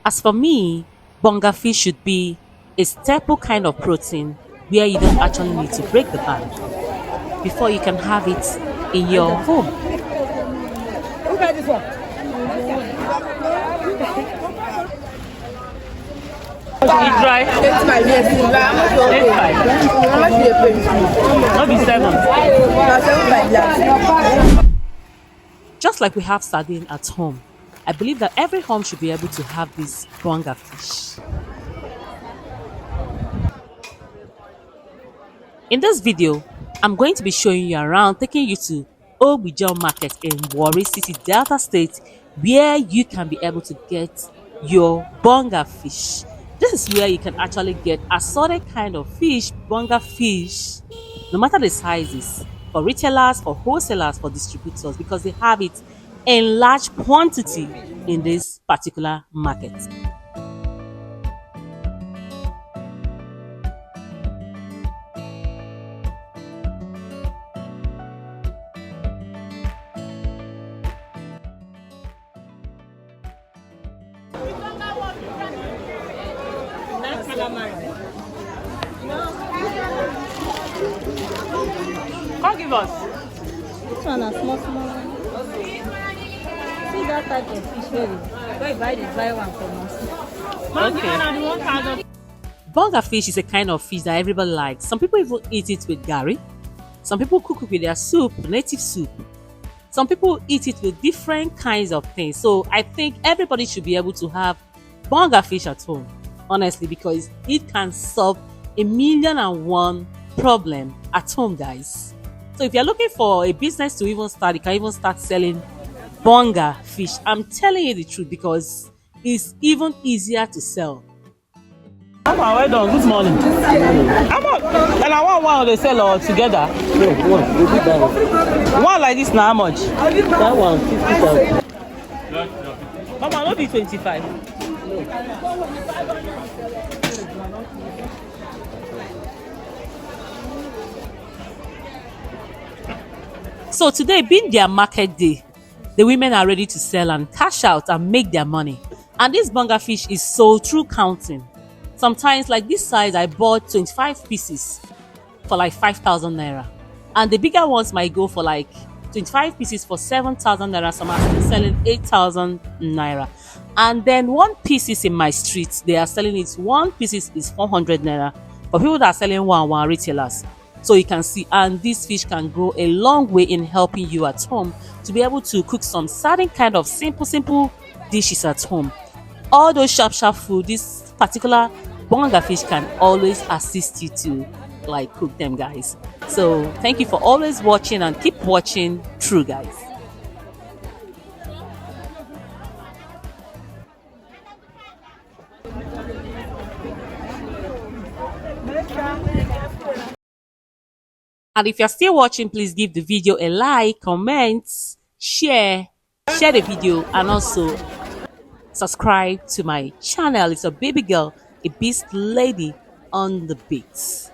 As for me, bonga fish should be a staple kind of protein where you don't actually need to break the bank before you can have it in your home. Eat dry. 8 5, yes. 8 5. Not be 7. Just like we have sardine at home, I believe that every home should be able to have this bonga fish. In this video, I'm going to be showing you around, taking you to Ebys'Lady Market in Warri City, Delta State, where you can be able to get your bonga fish. This is where you can actually get assorted kind of fish, bonga fish, no matter the sizes, for retailers, for wholesalers, for distributors, because they have it in large quantity in this particular market. Come give us. This one is small. See that type of fish where you buy this, buy one from us. Okay. Bonga fish is a kind of fish that everybody likes. Some people even eat it with gari. Some people cook it with their soup, native soup. Some people eat it with different kinds of things. So I think everybody should be able to have bonga fish at home, honestly, because it can solve 1,000,001 problem at home, guys. So if you're looking for a business to even start, you can even start selling bonga fish. I'm telling you the truth because it's even easier to sell. Well done. Good morning. How much? And I want one they sell all together. No, One like this now, how much? that one 50,000. Mama, not be 25. So today being their market day, the women are ready to sell and cash out and make their money. And this bonga fish is sold through counting. Sometimes like this size, I bought 25 pieces for like 5,000 naira. And the bigger ones might go for like 25 pieces for 7,000 naira. Some are still selling 8,000 naira. And then one piece is in my street. They are selling it. One piece is 400 naira. For people that are selling one retailers. So you can see, and this fish can go a long way in helping you at home to be able to cook some certain kind of simple dishes at home. All those sharp food, this particular bonga fish can always assist you to like cook them, guys. So thank you for always watching and keep watching through, guys. And if you're still watching, please give the video a like, comment, share the video, and also subscribe to my channel. It's a baby girl, Ebys'Lady on the beats.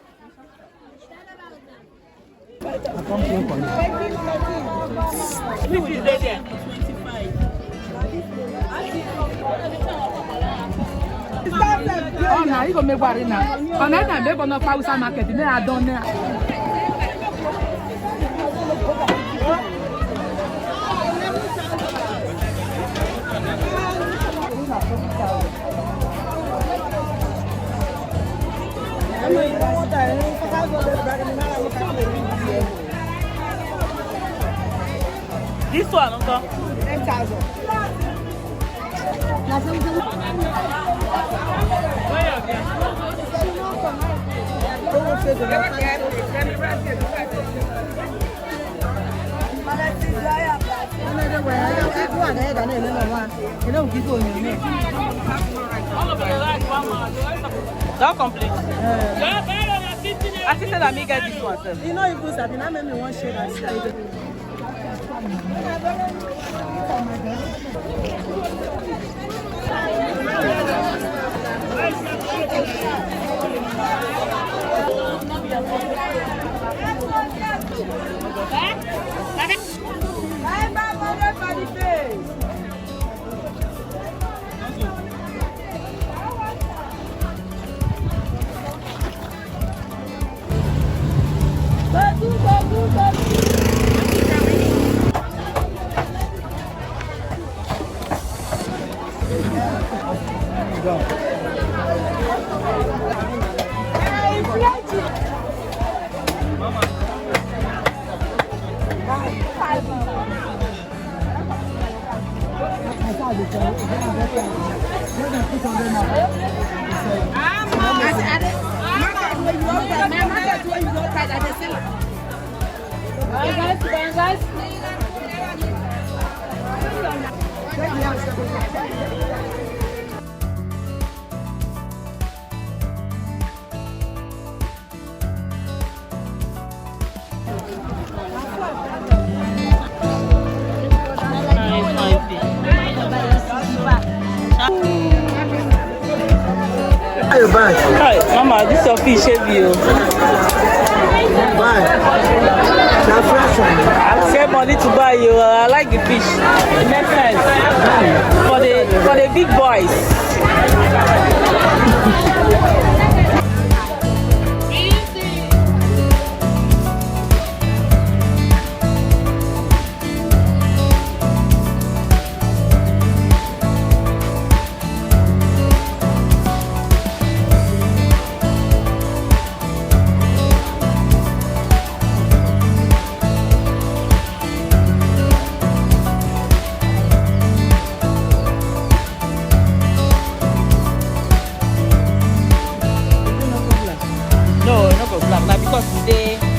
Oh, now you go make worry now. On that time, they're gonna power market. They are done there. This one, uncle. 10,000. Don't complete. I think that I get this one, sir. You know, if you said, I made me one shade and stay. Hi, Mama, this is your fish heavy. Why? Now fresh one. I save money to buy you. I like the fish. It makes sense for the big boys. No, no go black. Now because today